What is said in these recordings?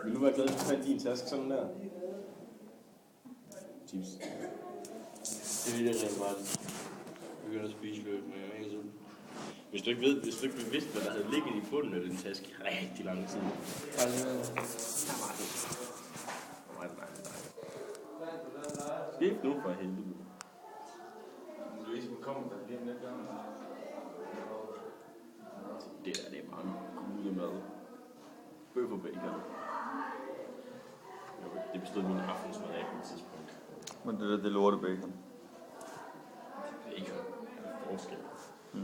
Vil du være glad for at have din taske sådan der? Chips. Det vil jeg rent bare begynde at spise løb med mega sulten. Hvis du ikke vidste, hvad der havde ligget i bunden af den taske rigtig lang tid. Spil nu for helvede. Louise, vi kommer der lige om lidt. Det er bare gode mad. Bøf og bacon. Det bestod min aftensmad af på et tidspunkt. Men det er lorte bacon. Bacon. Forskel. Mm.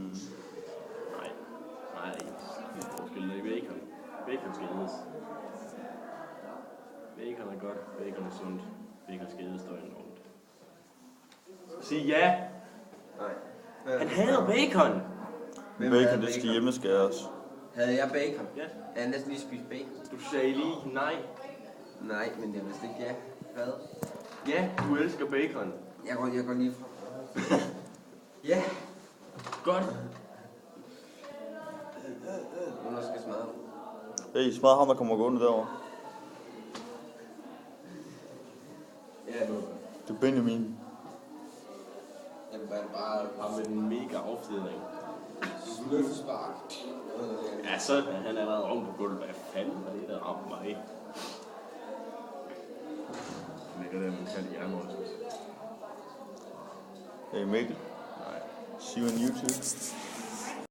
Nej, det er forskel. Det er bacon. Bacon skal ædes. Bacon er godt. Bacon er sundt. Bacon skal ædes døgnet rundt. Sig ja! Nej. Han hader bacon! Bacon, det skal hjemmeskæres. Havde jeg bacon? Ja. Jeg havde næsten lige spist bacon. Du sagde lige nej. Nej, men jeg vidste ikke ja. Hvad? Ja, du elsker bacon. Jeg går lige fra. Ja. Godt. Nu skal jeg smadre. Hey, smad ham, der kommer gående derovre. Ja, nu. Det er Benjamin. Jeg vil bare Ham med den mega affjedring. sløfspark. Ja, så er han allerede oven på gulvet. Hvad fanden var det, der ramte mig? Jeg lægger det, man kalder hjernerystelser. Hey Mikkel. Nej. See you on YouTube.